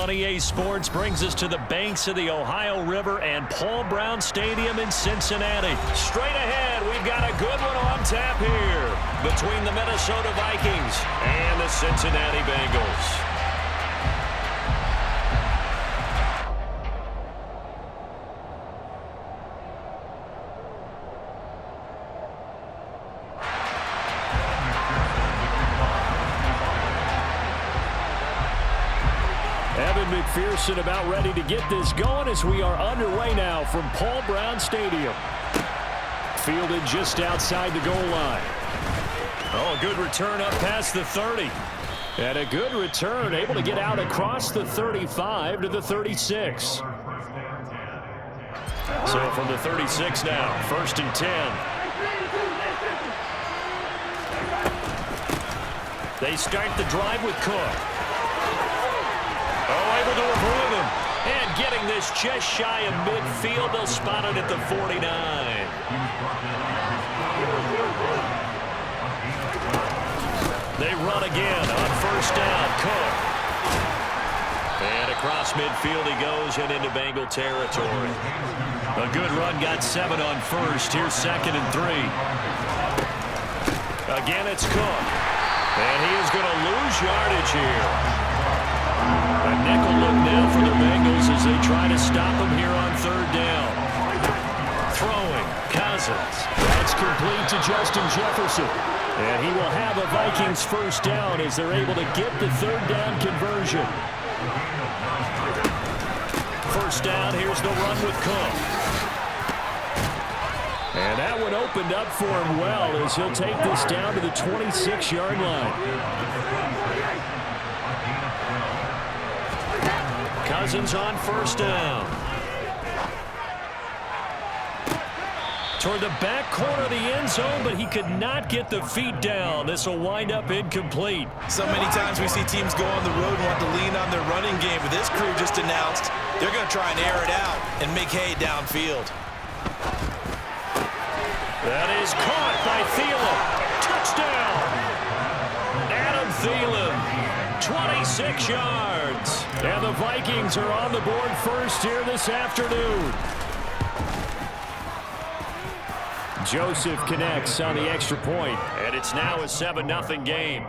on EA Sports brings us to the banks of the Ohio River and Paul Brown Stadium in Cincinnati. Straight ahead, we've got a good one on tap here between the Minnesota Vikings and the Cincinnati Bengals. McPherson about ready to get this going as we are underway now from Paul Brown Stadium. Fielded just outside the goal line. Oh, a good return up past the 30. And a good return, able to get out across the 35 to the 36. So from the 36 now, 1st and 10. They start the drive with Cook. Oh, able to avoid him. And getting this just shy of midfield. They'll spot it at the 49. They run again on 1st down. Cook. And across midfield he goes and into Bengal territory. A good run, got 7 on 1st. Here's 2nd and 3. Again, it's Cook. And he is going to lose yardage here. A nickel look now for the Bengals as they try to stop him here on 3rd down. Throwing, Cousins. That's complete to Justin Jefferson. And he will have a Vikings 1st down as they're able to get the 3rd down conversion. 1st down, here's the run with Cook. And that one opened up for him well as he'll take this down to the 26-yard line. Cousins on 1st down. Toward the back corner of the end zone, but he could not get the feet down. This will wind up incomplete. So many times we see teams go on the road and want to lean on their running game, but this crew just announced they're going to try and air it out and make hay downfield. That is caught by Thielen. Touchdown! Adam Thielen, 26 yards. And the Vikings are on the board first here this afternoon. Joseph connects on the extra point, and it's now a 7-0 game.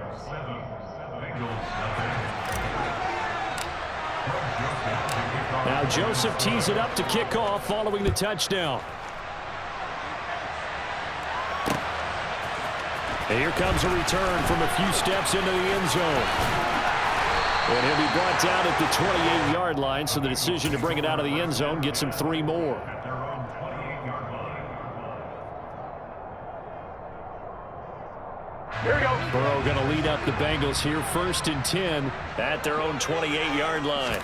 Now Joseph tees it up to kick off following the touchdown. And here comes a return from a few steps into the end zone. And he'll be brought down at the 28-yard line, so the decision to bring it out of the end zone gets him 3 more. Here we go. Burrow going to lead up the Bengals here, 1st and 10 at their own 28-yard line.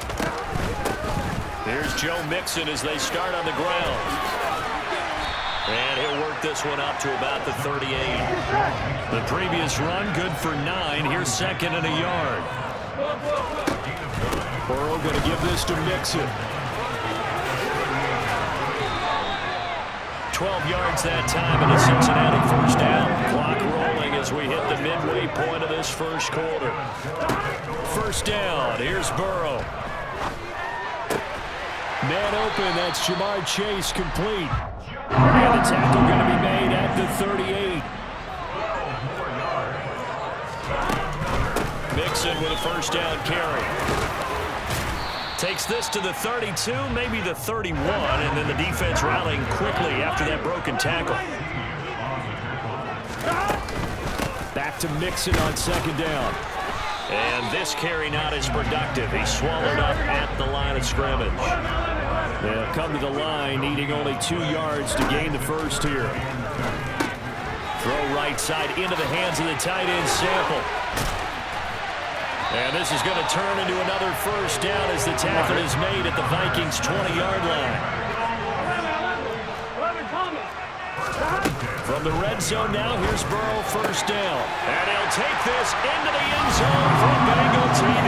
Here's Joe Mixon as they start on the ground. And he'll work this one up to about the 38. The previous run, good for 9. Here's 2nd and a yard. Burrow going to give this to Mixon. 12 yards that time and a Cincinnati 1st down. Clock rolling as we hit the midway point of this 1st quarter. 1st down. Here's Burrow. Man open. That's Jamar Chase complete. And the tackle going to be made at the 38. Mixon with a 1st down carry. Takes this to the 32, maybe the 31, and then the defense rallying quickly after that broken tackle. Back to Mixon on 2nd down. And this carry not as productive. He's swallowed up at the line of scrimmage. They'll come to the line, needing only 2 yards to gain the 1st here. Throw right side into the hands of the tight end Sample. And this is going to turn into another 1st down as the tackle is made at the Vikings' 20-yard line. From the red zone now, here's Burrow, 1st down. And he'll take this into the end zone from Bengal TV.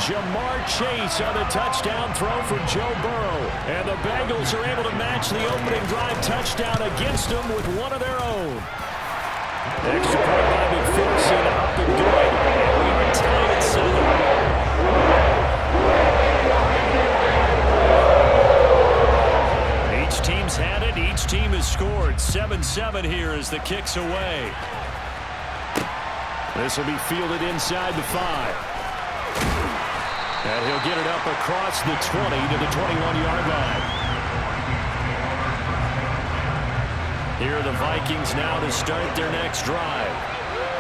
Jamar Chase on the touchdown throw from Joe Burrow. And the Bengals are able to match the opening drive touchdown against them with one of their own. Extra point by McPherson, up and good. And we are tied at 7. scored. 7-7 here as the kick's away. This will be fielded inside the 5. And he'll get it up across the 20 to the 21-yard line. Here are the Vikings now to start their next drive.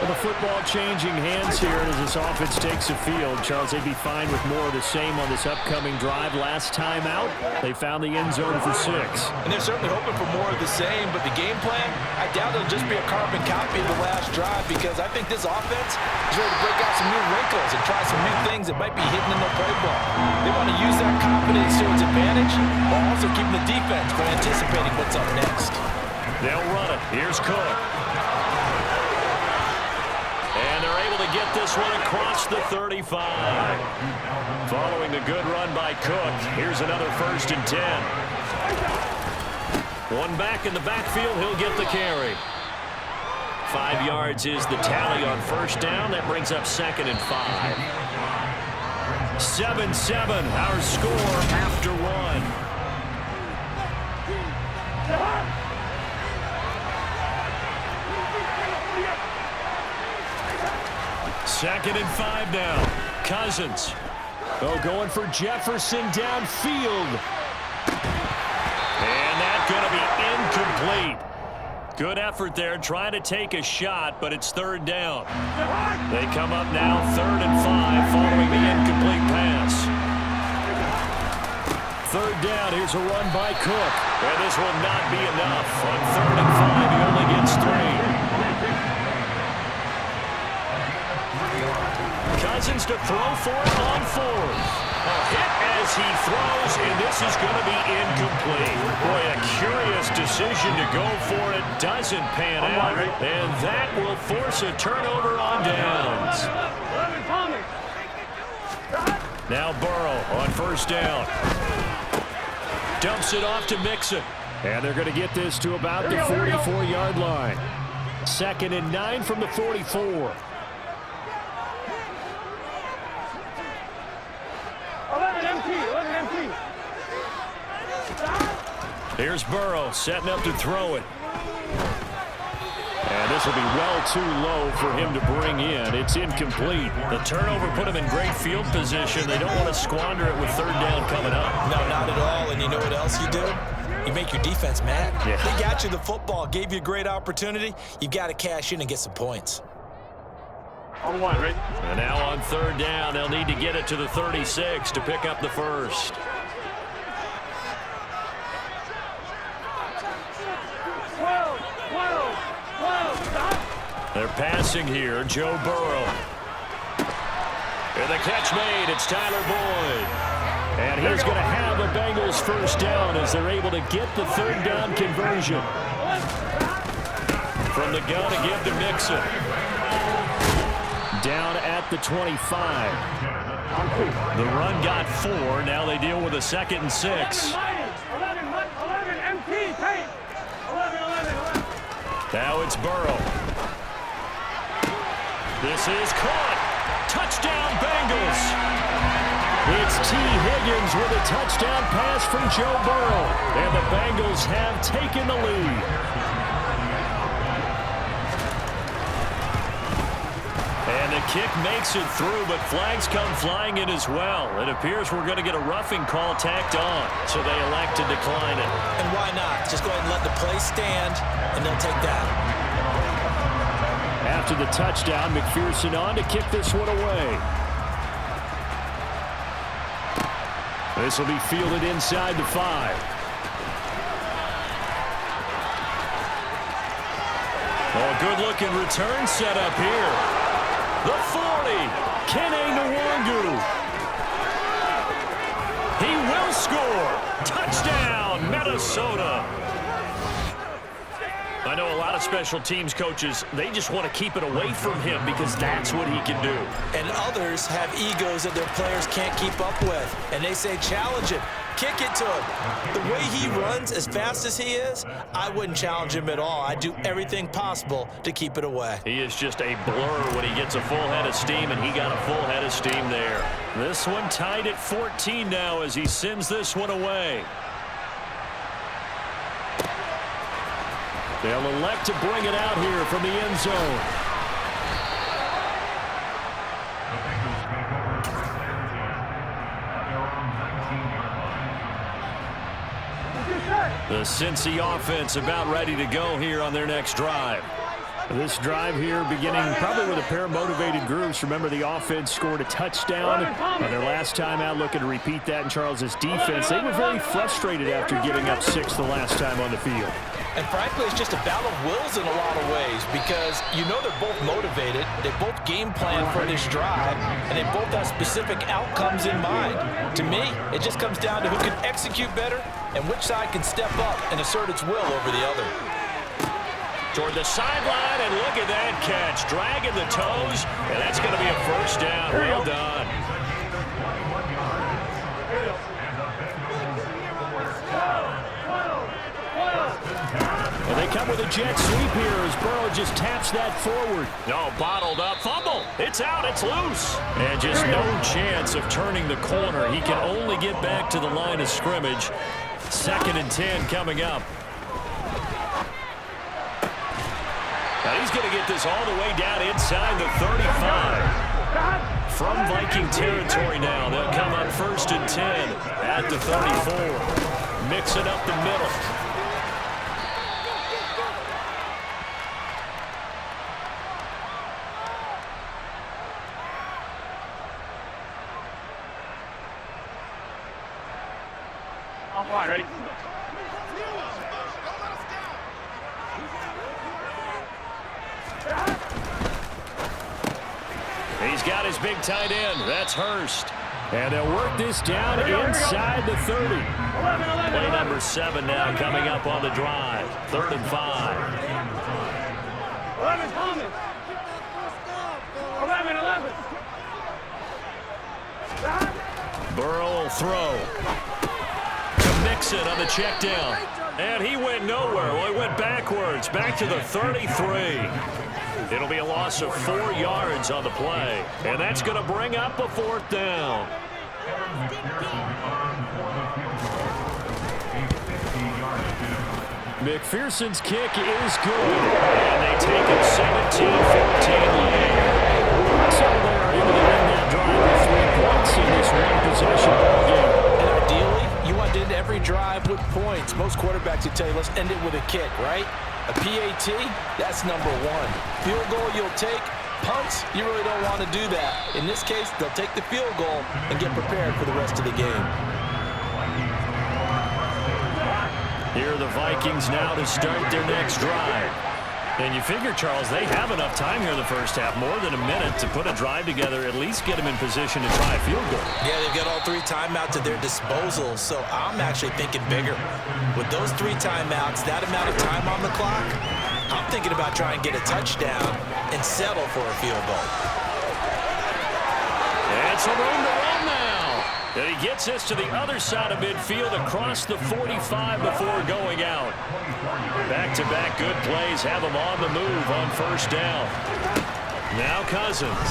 Well, the football changing hands here as this offense takes the field. Charles, they'd be fine with more of the same on this upcoming drive. Last time out, they found the end zone for 6. And they're certainly hoping for more of the same, but the game plan, I doubt it'll just be a carbon copy of the last drive, because I think this offense is ready to break out some new wrinkles and try some new things that might be hidden in their playbook. They want to use that confidence to its advantage while also keeping the defense from anticipating what's up next. They'll run it. Here's Cook. And they're able to get this one across the 35. Following the good run by Cook, here's another 1st and 10. One back in the backfield, he'll get the carry. 5 yards is the tally on 1st down. That brings up 2nd and 5. 7-7, our score after 1. 2nd and 5 now. Cousins. Oh, going for Jefferson downfield. And that's going to be incomplete. Good effort there, trying to take a shot, but it's 3rd down. They come up now 3rd and 5 following the incomplete pass. 3rd down, here's a run by Cook. And this will not be enough. On 3rd and 5, he only gets 3. Cousins to throw for it on 4th. A hit as he throws, and this is going to be incomplete. Boy, a curious decision to go for it. Doesn't pan out, and that will force a turnover on downs. Now Burrow on 1st down. Dumps it off to Mixon. And they're going to get this to about the 44-yard line. 2nd and 9 from the 44. 11 empty. Here's Burrow setting up to throw it. And this will be well too low for him to bring in. It's incomplete. The turnover put him in great field position. They don't want to squander it with 3rd down coming up. No, not at all. And you know what else you do? You make your defense mad. Yeah. They got you the football, gave you a great opportunity. You've got to cash in and get some points. On 1, right? And now on 3rd down, they'll need to get it to the 36 to pick up the 1st. They're passing here. Joe Burrow. And the catch made. It's Tyler Boyd. And he's going to have a Bengals 1st down as they're able to get the 3rd down conversion. From the gun to give to Mixon. Down at the 25. The run got 4. Now they deal with a 2nd and 6. 11 empty. 11. Now it's Burrow. This is caught. Touchdown, Bengals. It's T. Higgins with a touchdown pass from Joe Burrow. And the Bengals have taken the lead. And the kick makes it through, but flags come flying in as well. It appears we're going to get a roughing call tacked on, so they elect to decline it. And why not? Just go ahead and let the play stand, and they'll take that. After the touchdown, McPherson on to kick this one away. This will be fielded inside the 5. Oh, good-looking return set up here. The 40, Kene Nwangu. He will score. Touchdown, Minnesota. I know a lot of special teams coaches, they just want to keep it away from him because that's what he can do. And others have egos that their players can't keep up with. And they say, challenge him. Kick it to him. The way he runs as fast as he is, I wouldn't challenge him at all. I'd do everything possible to keep it away. He is just a blur when he gets a full head of steam, and he got a full head of steam there. This one tied at 14 now as he sends this one away. They'll elect to bring it out here from the end zone. The Cincy offense about ready to go here on their next drive. This drive here beginning probably with a pair of motivated groups. Remember, the offense scored a touchdown on their last time out, looking to repeat that in Charles's defense. They were very frustrated after giving up 6 the last time on the field. And frankly, it's just a battle of wills in a lot of ways because you know they're both motivated, they both game plan for this drive, and they both have specific outcomes in mind. To me, it just comes down to who can execute better and which side can step up and assert its will over the other. Toward the sideline, and look at that catch. Dragging the toes, and that's going to be a first down. Well done. Well, they come with a jet sweep here as Burrow just taps that forward. No, bottled up. Fumble. It's out. It's loose. And just no chance of turning the corner. He can only get back to the line of scrimmage. 2nd and 10 coming up. Now he's going to get this all the way down inside the 35. From Viking territory now, they'll come up 1st and 10 at the 34. Mixing up the middle. All right, ready? He's got his big tight end. That's Hurst. And they'll work this down inside the 30. Play number 7 now coming up on the drive. 3rd and 5. 11 Thomas. 11. Burrow will throw. To Mixon on the check down. And he went nowhere. Well, he went backwards. Back to the 33. It'll be a loss of 4 yards on the play. And that's going to bring up a 4th down. McPherson's kick is good. And they take a 17-14 lead. So they're able to win that drive with 3 points in this one-possession ballgame. And ideally, you want to end every drive with points. Most quarterbacks would tell you, let's end it with a kick, right? A PAT, that's number 1. Field goal you'll take. Punts, you really don't want to do that. In this case, they'll take the field goal and get prepared for the rest of the game. Here are the Vikings now to start their next drive. And you figure, Charles, they have enough time here in the first half, more than a minute, to put a drive together, at least get them in position to try a field goal. Yeah, they've got all 3 timeouts at their disposal, so I'm actually thinking bigger. With those 3 timeouts, that amount of time on the clock, I'm thinking about trying to get a touchdown and settle for a field goal. And some room to run now. And he gets this to the other side of midfield across the 45 before going out. Back-to-back good plays have him on the move on 1st down. Now Cousins.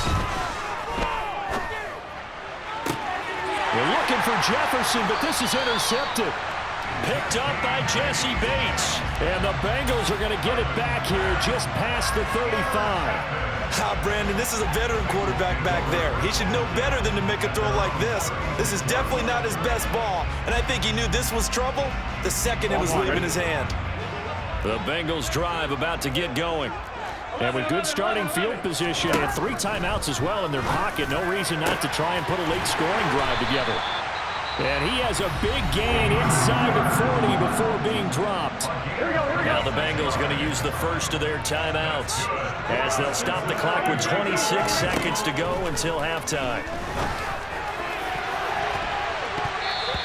We're looking for Jefferson, but this is intercepted. Picked up by Jesse Bates. And the Bengals are going to get it back here just past the 35. Brandon, this is a veteran quarterback back there. He should know better than to make a throw like this. This is definitely not his best ball, and I think he knew this was trouble the second it was leaving his hand. The Bengals drive about to get going. And with good starting field position and 3 timeouts as well in their pocket, no reason not to try and put a late scoring drive together. And he has a big gain inside the 40 before being dropped. Now the Bengals going to use the first of their timeouts as they'll stop the clock with 26 seconds to go until halftime.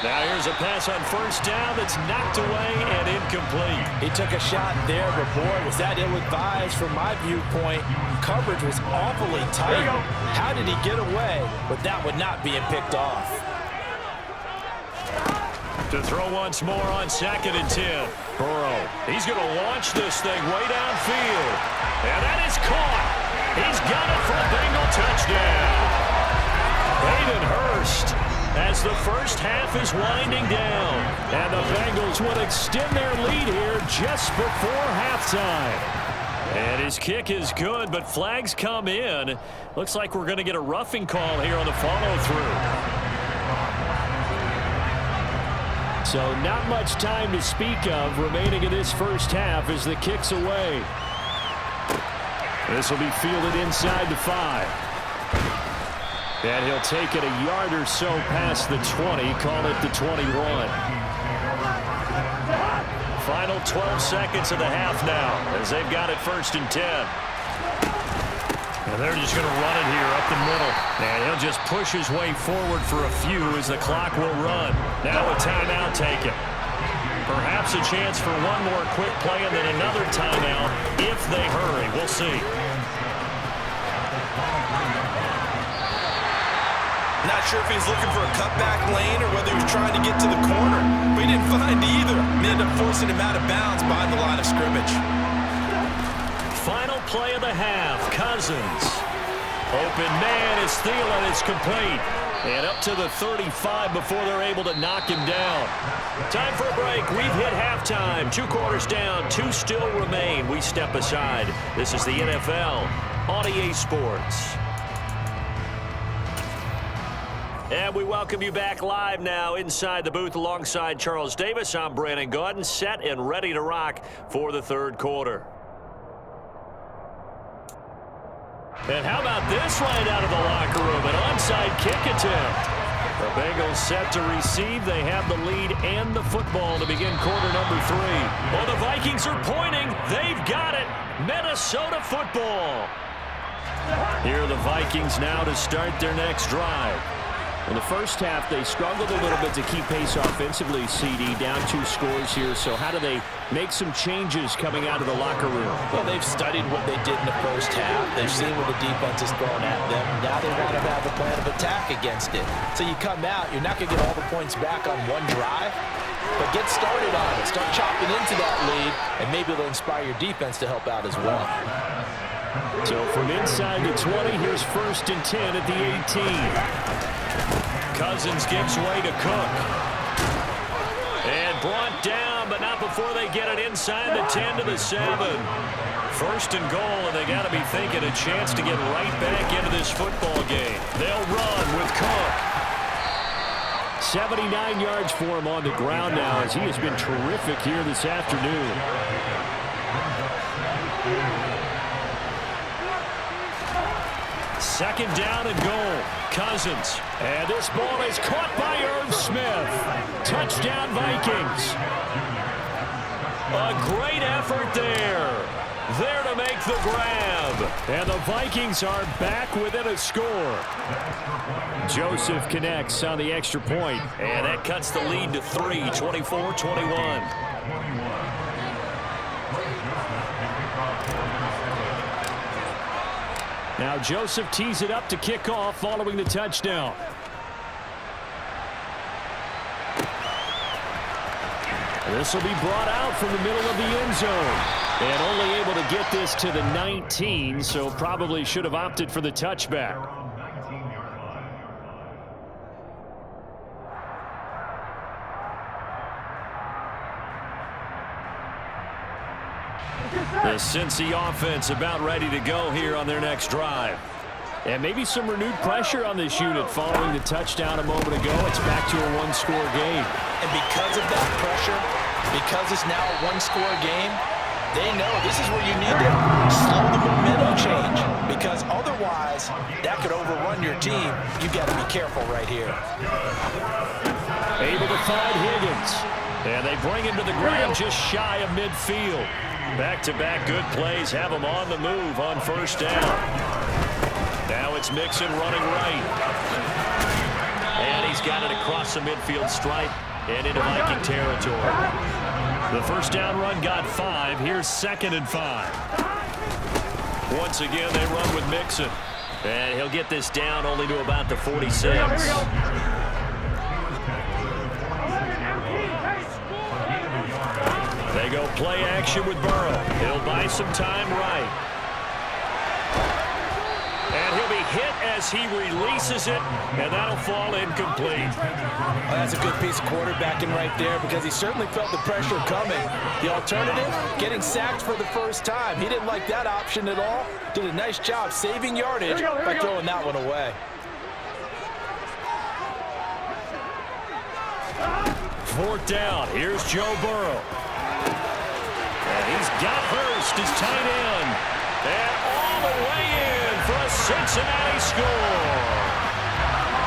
Now here's a pass on 1st down that's knocked away and incomplete. He took a shot there, but boy, was that ill-advised from my viewpoint. Coverage was awfully tight. How did he get away with that one not being picked off? To throw once more on 2nd and 10. Burrow, he's going to launch this thing way downfield. And that is caught. He's got it for a Bengal touchdown. Hayden Hurst as the first half is winding down. And the Bengals would extend their lead here just before halftime. And his kick is good, but flags come in. Looks like we're going to get a roughing call here on the follow-through. So not much time to speak of remaining in this first half as the kick's away. This will be fielded inside the 5. And he'll take it a yard or so past the 20, call it the 21. Final 12 seconds of the half now as they've got it 1st and 10. And they're just going to run it here up the middle. And he'll just push his way forward for a few as the clock will run. Now a timeout taken. Perhaps a chance for one more quick play and then another timeout if they hurry. We'll see. Not sure if he's looking for a cutback lane or whether he was trying to get to the corner. But he didn't find either. They ended up forcing him out of bounds behind the line of scrimmage. Final play of the half. Cousins. Open man is Thielen. It's complete. And up to the 35 before they're able to knock him down. Time for a break. We've hit halftime. 2 quarters down. 2 still remain. We step aside. This is the NFL on EA Sports. And we welcome you back live now inside the booth alongside Charles Davis. I'm Brandon Gaudin, set and ready to rock for the 3rd quarter. And how about this right out of the locker room? An onside kick attempt. The Bengals set to receive. They have the lead and the football to begin quarter number 3. Well, the Vikings are pointing. They've got it. Minnesota football. Here are the Vikings now to start their next drive. In the first half, they struggled a little bit to keep pace offensively, CD, down 2 scores here. So how do they make some changes coming out of the locker room? Well, they've studied what they did in the first half. They've seen what the defense is throwing at them. Now they want to have a plan of attack against it. So you come out, you're not going to get all the points back on one drive, but get started on it. Start chopping into that lead, and maybe it'll inspire your defense to help out as well. So from inside the 20, here's 1st and 10 at the 18. Cousins gives way to Cook. And brought down, but not before they get it inside the 10 to the 7. 1st and goal, and they got to be thinking a chance to get right back into this football game. They'll run with Cook. 79 yards for him on the ground now as he has been terrific here this afternoon. Second down and goal. Cousins. And this ball is caught by Irv Smith. Touchdown Vikings. A great effort there. There to make the grab. And the Vikings are back within a score. Joseph connects on the extra point. And that cuts the lead to 3, 24-21. Now Joseph tees it up to kick off following the touchdown. This will be brought out from the middle of the end zone. And only able to get this to the 19, so probably should have opted for the touchback. The Cincy offense about ready to go here on their next drive. And maybe some renewed pressure on this unit following the touchdown a moment ago. It's back to a 1-score game. And because of that pressure, because it's now a 1-score game, they know this is where you need to slow the momentum change. Because otherwise, that could overrun your team. You've got to be careful right here. Able to find Higgins. And they bring him to the ground just shy of midfield. Back-to-back good plays have him on the move on 1st down. Now it's Mixon running right. And he's got it across the midfield stripe and into Viking territory. The 1st down run got 5. Here's 2nd and 5. Once again, they run with Mixon. And he'll get this down only to about the 46. They go play action with Burrow. He'll buy some time right. And he'll be hit as he releases it, and that'll fall incomplete. Well, that's a good piece of quarterbacking right there because he certainly felt the pressure coming. The alternative, getting sacked for the first time. He didn't like that option at all. Did a nice job saving yardage by throwing that one away. Fourth down. Here's Joe Burrow. And he's got Hurst as tight end. And all the way in for a Cincinnati score.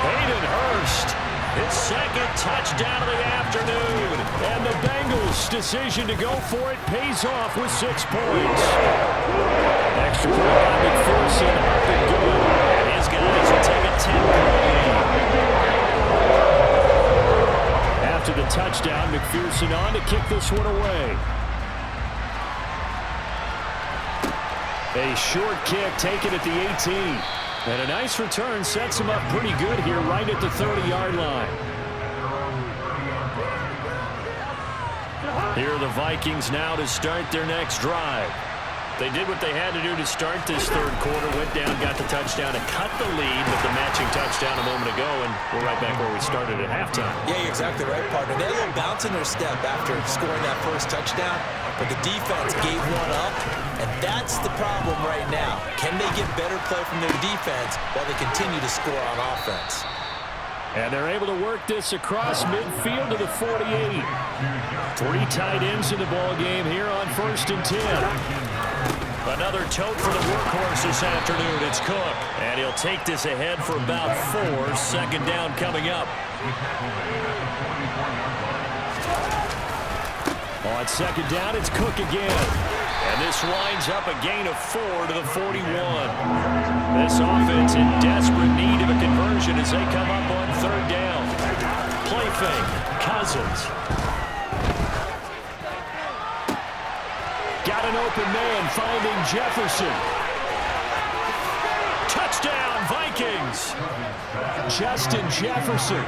Hayden Hurst, his second touchdown of the afternoon. And the Bengals' decision to go for it pays off with 6 points. Extra point by McPherson, up and good. And his guys will take a 10-point lead. After the touchdown, McPherson on to kick this one away. A short kick taken at the 18. And a nice return sets him up pretty good here right at the 30-yard line. Here are the Vikings now to start their next drive. They did what they had to do to start this third quarter, went down, got the touchdown to cut the lead with the matching touchdown a moment ago, and we're right back where we started at halftime. Yeah, you're exactly right, partner. They had a little bounce in their step after scoring that first touchdown, but the defense gave one up, and that's the problem right now. Can they get better play from their defense while they continue to score on offense? And they're able to work this across midfield to the 48. 3 tight ends in the ball game here on 1st and 10. Another tote for the workhorse this afternoon. It's Cook. And he'll take this ahead for about 4. Second down coming up. On second down, it's Cook again. And this winds up a gain of 4 to the 41. This offense in desperate need of a conversion as they come up on 3rd down. Play fake. Cousins. Got an open man finding Jefferson. Touchdown, Vikings. Justin Jefferson,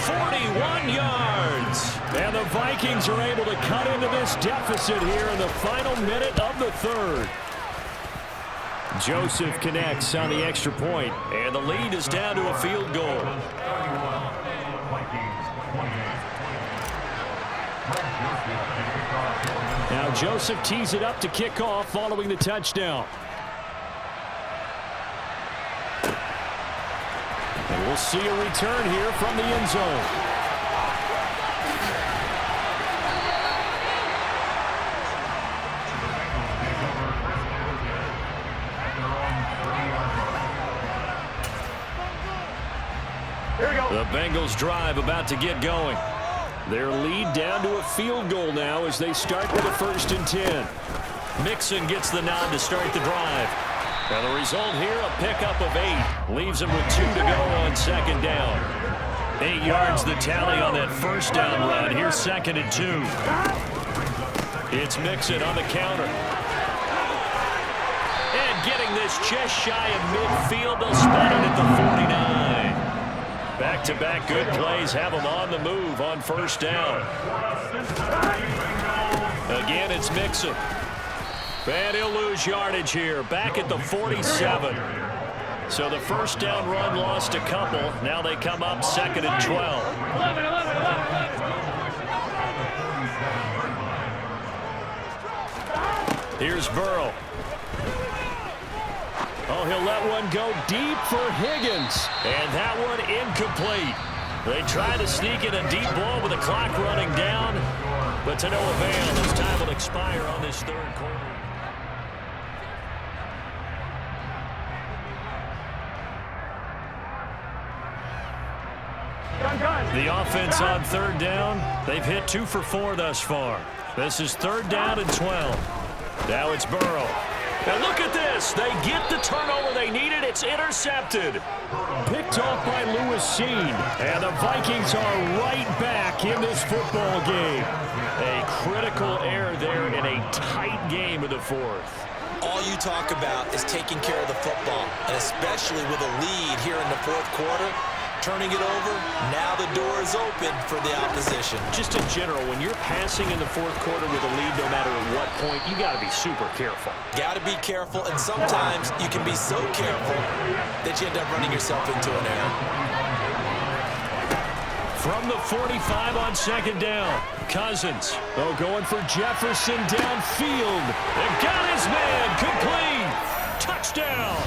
41 yards. And the Vikings are able to cut into this deficit here in the final minute of the 3rd. Joseph connects on the extra point, and the lead is down to a field goal. Now Joseph tees it up to kick off following the touchdown. And we'll see a return here from the end zone. The Bengals drive about to get going. Their lead down to a field goal now as they start with a 1st and 10. Mixon gets the nod to start the drive. And the result here, a pickup of 8. Leaves them with 2 to go on 2nd down. 8 yards the tally on that 1st down run. Here's 2nd and 2. It's Mixon on the counter. And getting this just shy of midfield, they'll spot it at the 49. Back-to-back good plays have them on the move on 1st down. Again, it's Mixon. And he'll lose yardage here, back at the 47. So the 1st down run lost a couple. Now they come up 2nd and 12. Here's Burrow. Oh, he'll let one go deep for Higgins. And that one incomplete. They try to sneak in a deep ball with the clock running down, but to no avail. This time will expire on this 3rd quarter. The offense on 3rd down, they've hit 2 for 4 thus far. This is 3rd down and 12. Now it's Burrow. And look at this. They get the turnover they needed. It's intercepted. Picked off by Lewis Seen. And the Vikings are right back in this football game. A critical error there in a tight game of the 4th. All you talk about is taking care of the football, and especially with a lead here in the 4th quarter. turning it over. Now the door is open for the opposition. Just in general, when you're passing in the fourth quarter with a lead, no matter at what point, you got to be super careful. Got to be careful, and sometimes you can be so careful that you end up running yourself into an error. From the 45 on second down, Cousins. Oh, going for Jefferson downfield. And got his man complete. Touchdown.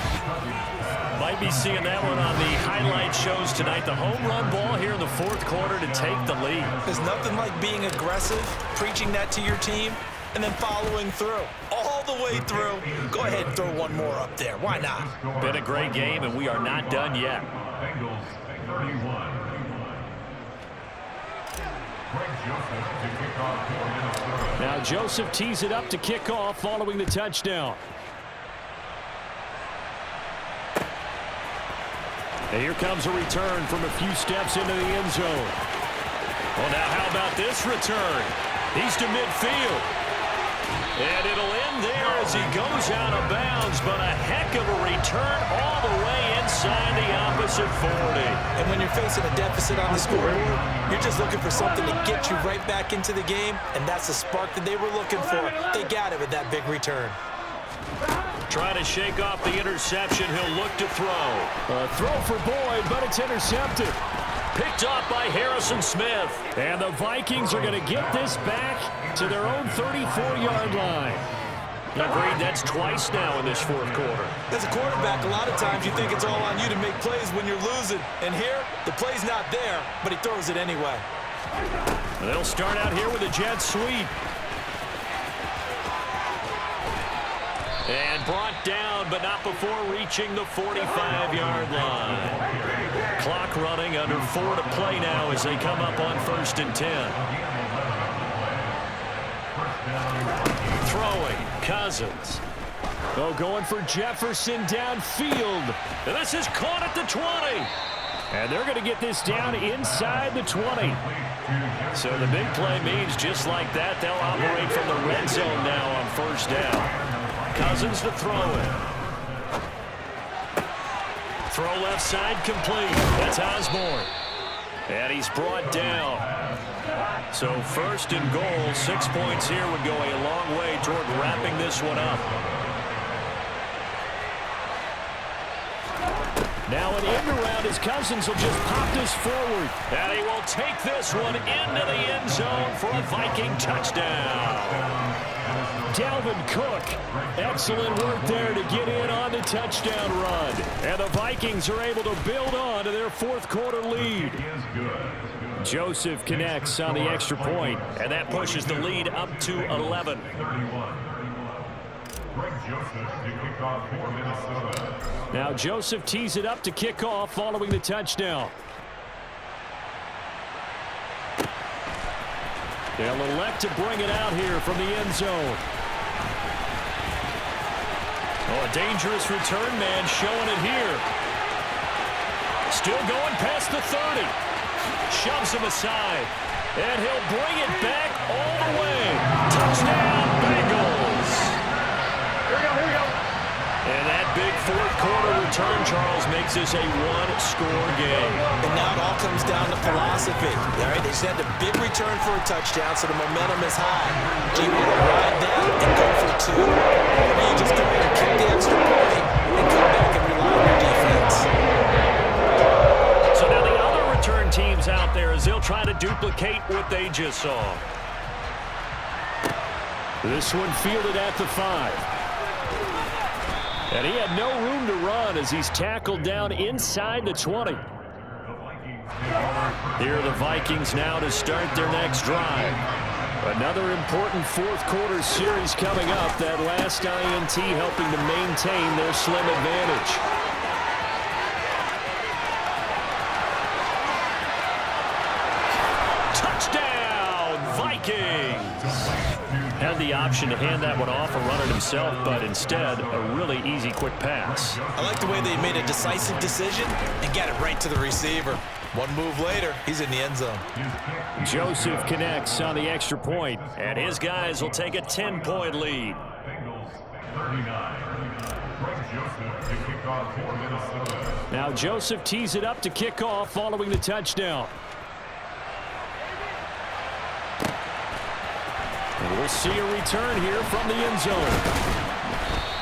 Might be seeing that one on the highlight shows tonight. The home run ball here in the fourth quarter to take the lead. There's nothing like being aggressive, preaching that to your team, and then following through. All the way through. Go ahead and throw one more up there. Why not? Been a great game, and we are not done yet. Now Joseph tees it up to kick off following the touchdown. And here comes a return from a few steps into the end zone. Well, now how about this return? He's to midfield. And it'll end there as he goes out of bounds, but a heck of a return all the way inside the opposite 40. And when you're facing a deficit on the scoreboard, you're just looking for something to get you right back into the game, and that's the spark that they were looking for. They got it with that big return. Trying to shake off the interception. He'll look to throw. A throw for Boyd, but it's intercepted. Picked off by Harrison Smith. And the Vikings are going to get this back to their own 34-yard line. Agreed, that's twice now in this fourth quarter. As a quarterback, a lot of times you think it's all on you to make plays when you're losing. And here, the play's not there, but he throws it anyway. They'll start out here with a jet sweep. And brought down, but not before reaching the 45-yard line. Clock running, under 4 to play now as they come up on 1st and 10. Throwing, Cousins. Oh, going for Jefferson downfield. And this is caught at the 20. And they're going to get this down inside the 20. So the big play means just like that, they'll operate from the red zone now on 1st down. Cousins to throw it. Throw left side complete. That's Osborne. And he's brought down. So 1st and goal, 6 points here would go a long way toward wrapping this one up. Now an end around as Cousins will just pop this forward. And he will take this one into the end zone for a Viking touchdown. Dalvin Cook, excellent work there to get in on the touchdown run. And the Vikings are able to build on to their fourth quarter lead. Joseph connects on the extra point, and that pushes the lead up to 11. Now Joseph tees it up to kick off following the touchdown. They'll elect to bring it out here from the end zone. Oh, a dangerous return man showing it here. Still going past the 30. Shoves him aside. And he'll bring it back all the way. Touchdown, Bengals. Here we go. And that big fourth quarter return, Charles, makes this a one-score game. And now it all comes down to philosophy. All right, they just had a big return for a touchdown, so the momentum is high. Do you want to ride that and go for 2? Or do you just go ahead and kick the extra point and come back and rely on your defense? So now the other return teams out there as they'll try to duplicate what they just saw. This one fielded at the 5. And he had no room to run as he's tackled down inside the 20. Here are the Vikings now to start their next drive. Another important fourth quarter series coming up. That last INT helping to maintain their slim advantage. Touchdown, Vikings! Had the option to hand that one off or run it himself, but instead, a really easy, quick pass. I like the way they made a decisive decision and got it right to the receiver. One move later, he's in the end zone. Joseph connects on the extra point, and his guys will take a 10-point lead. Now Now Joseph tees it up to kick off following the touchdown. And we'll see a return here from the end zone.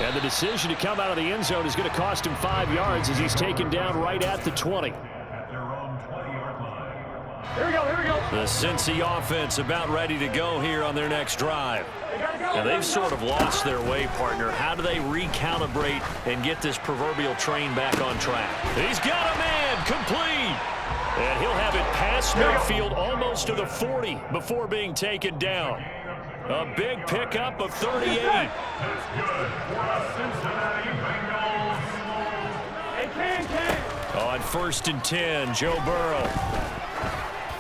And the decision to come out of the end zone is going to cost him 5 yards as he's taken down right at the 20. Here we go, here we go. The Cincy offense about ready to go here on their next drive. Now they've sort of lost their way, partner. How do they recalibrate and get this proverbial train back on track? He's got a man, complete. And he'll have it past midfield almost to the 40 before being taken down. A big pickup of 38. On 1st and 10, Joe Burrow.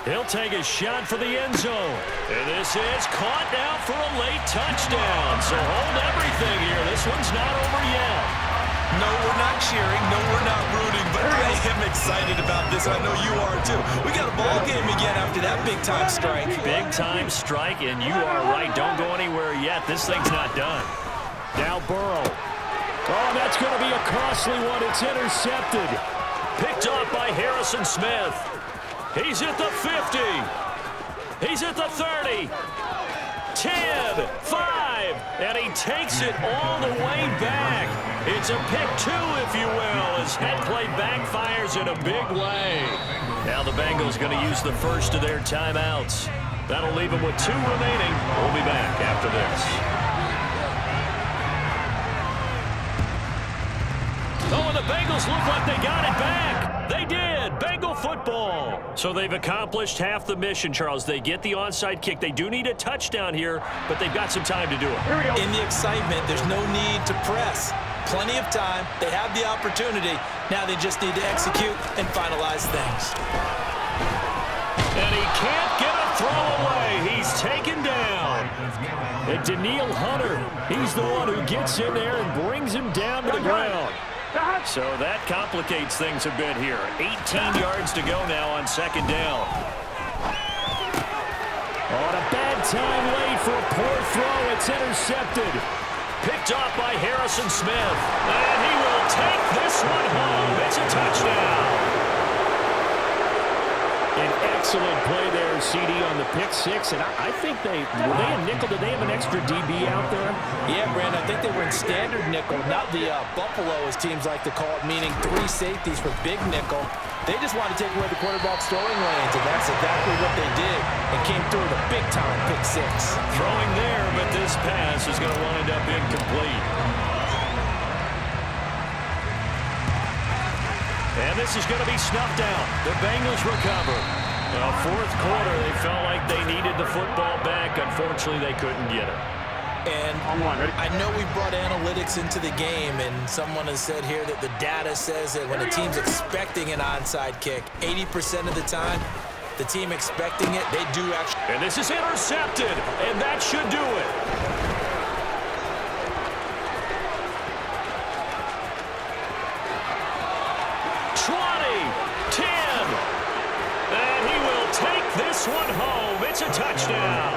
He'll take a shot for the end zone. And this is caught now for a late touchdown. So hold everything here. This one's not over yet. No, we're not cheering. No, we're not rooting. But I am excited about this. I know you are, too. We got a ball game again after that big-time strike. Big-time strike, and you are right. Don't go anywhere yet. This thing's not done. Now Burrow. Oh, that's going to be a costly one. It's intercepted. Picked off by Harrison Smith. He's at the 50. He's at the 30. 10, 5, and he takes it all the way back. It's a pick 2, if you will, as head play backfires in a big way. Now the Bengals going to use the first of their timeouts. That'll leave them with 2 remaining. We'll be back after this. Oh, and the Bengals look like they got it back. They did. Bengal football. So they've accomplished half the mission, Charles. They get the onside kick. They do need a touchdown here, but they've got some time to do it. In the excitement, there's no need to press. Plenty of time. They have the opportunity. Now they just need to execute and finalize things. And he can't get a throw away. He's taken down. And Daniil Hunter, he's the one who gets in there and brings him down to the ground. So that complicates things a bit here. 18 yards to go now on 2nd down. On a bad time late for a poor throw. It's intercepted. Picked off by Harrison Smith. And he will take this one home. It's a touchdown. An excellent play there, CD, on the pick 6. And I think were they in nickel? Did they have an extra DB out there? Yeah, Brandon, I think they were in standard nickel, not the Buffalo, as teams like to call it, meaning 3 safeties for big nickel. They just wanted to take away the quarterback's throwing lanes, and that's exactly what they did. And came through with a big-time pick 6. Throwing there, but this pass is going to wind up incomplete. And this is going to be snuffed out. The Bengals recover. Well, 4th quarter, they felt like they needed the football back. Unfortunately, they couldn't get it. And I know we brought analytics into the game, and someone has said here that the data says that when a team's expecting an onside kick, 80% of the time, the team expecting it, they do actually. And this is intercepted, and that should do it. This one home. It's a touchdown.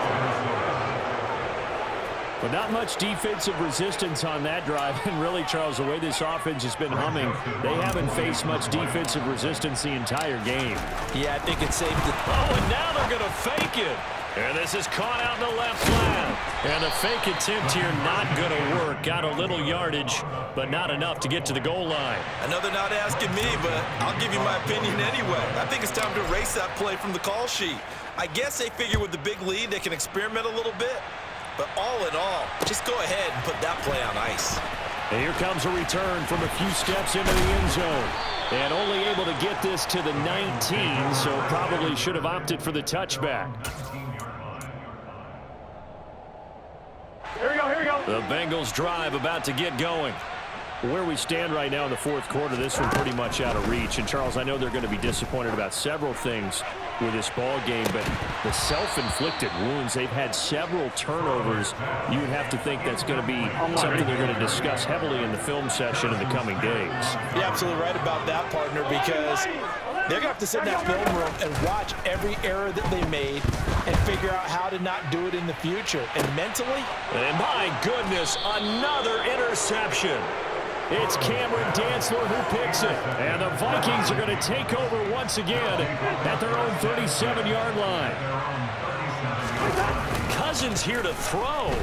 But not much defensive resistance on that drive. And really, Charles, the way this offense has been humming, they haven't faced much defensive resistance the entire game. Yeah, I think it's safe to. Oh, and now they're going to fake it. And this is caught out in the left flat. And the fake attempt here not going to work. Got a little yardage, but not enough to get to the goal line. I know they're not asking me, but I'll give you my opinion anyway. I think it's time to erase that play from the call sheet. I guess they figure with the big lead they can experiment a little bit. But all in all, just go ahead and put that play on ice. And here comes a return from a few steps into the end zone. And only able to get this to the 19, so probably should have opted for the touchback. Here we go, here we go. The Bengals drive about to get going. Where we stand right now in the 4th quarter, this one pretty much out of reach. And, Charles, I know they're going to be disappointed about several things with this ball game, but the self-inflicted wounds, they've had several turnovers. You would have to think that's going to be something they're going to discuss heavily in the film session in the coming days. You're absolutely right about that, partner, because they're going to have to sit in that film room and watch every error that they made and figure out how to not do it in the future. And mentally, and my goodness, another interception. It's Cameron Dantzler who picks it. And the Vikings are going to take over once again at their own 37-yard line. Cousins here to throw.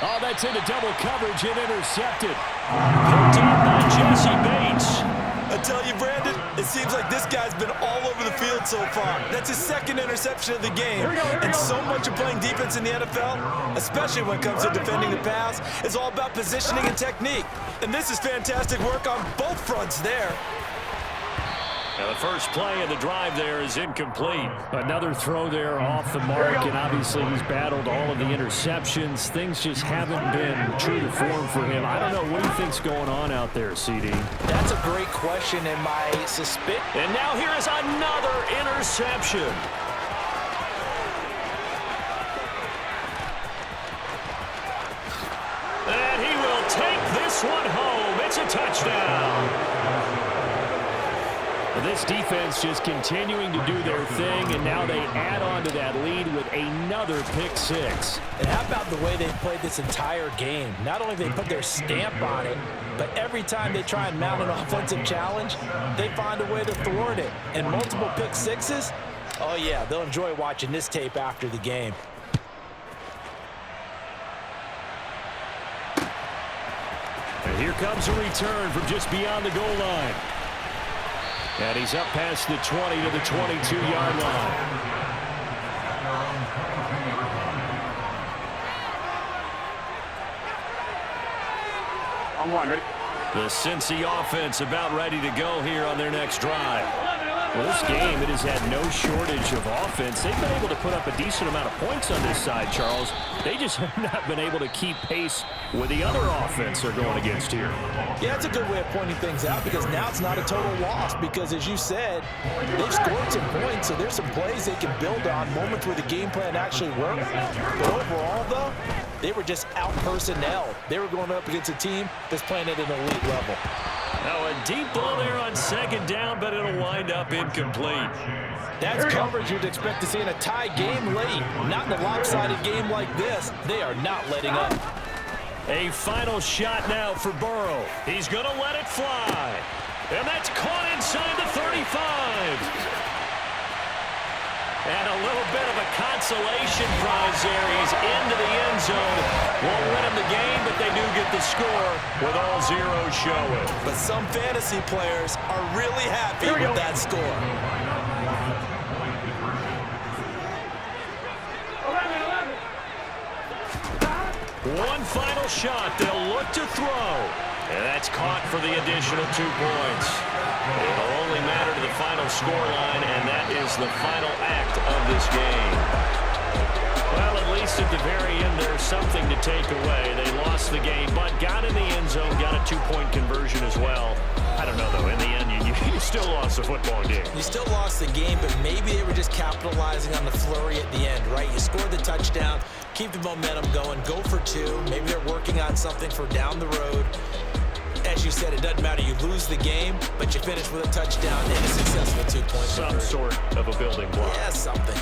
Oh, that's into double coverage and intercepted. Picked up by Jesse Bates. I tell you, Brandon, it seems like this guy's been all over the field so far. That's his second interception of the game. And so much of playing defense in the NFL, especially when it comes to defending the pass, is all about positioning and technique. And this is fantastic work on both fronts there. Now the first play of the drive there is incomplete. Another throw there off the mark, and obviously he's battled all of the interceptions. Things just haven't been true to form for him. I don't know. What do you think's going on out there, CD? That's a great question, and my suspicion. And now here is another interception. And he will take this one home. It's a touchdown. This defense just continuing to do their thing, and now they add on to that lead with another pick six. And how about the way they've played this entire game? Not only have they put their stamp on it, but every time they try and mount an offensive challenge, they find a way to thwart it. And multiple pick sixes, oh yeah, they'll enjoy watching this tape after the game. And here comes a return from just beyond the goal line. And he's up past the 20 to the 22-yard line. On one, ready? The Cincy offense about ready to go here on their next drive. Well, this game, it has had no shortage of offense. They've been able to put up a decent amount of points on this side, Charles. They just have not been able to keep pace with the other offense they're going against here. Yeah, it's a good way of pointing things out because now it's not a total loss because, as you said, they've scored some points, so there's some plays they can build on, moments where the game plan actually worked. But overall, though, they were just out-personnel. They were going up against a team that's playing at an elite level. Now a deep ball there on second down, but it'll wind up incomplete. That's coverage you'd expect to see in a tie game late. Not in a lopsided game like this. They are not letting up. A final shot now for Burrow. He's going to let it fly. And that's caught inside the 35. And a little bit of a consolation prize there. He's into the end zone. Won't win him the game, but they do get the score with all zeros showing. But some fantasy players are really happy with that score. 11. One final shot. They'll look to throw. And that's caught for the additional 2 points. It'll only matter to the final scoreline, and that is the final act of this game. Well, at least at the very end, there's something to take away. They lost the game, but got in the end zone, got a 2-point conversion as well. I don't know, though. In the end, you still lost the football game. You still lost the game, but maybe they were just capitalizing on the flurry at the end, right? You scored the touchdown, keep the momentum going, go for 2. Maybe they're working on something for down the road. As you said, it doesn't matter. You lose the game, but you finish with a touchdown and a successful 2-point conversion. Some sort of a building block. Yeah, something.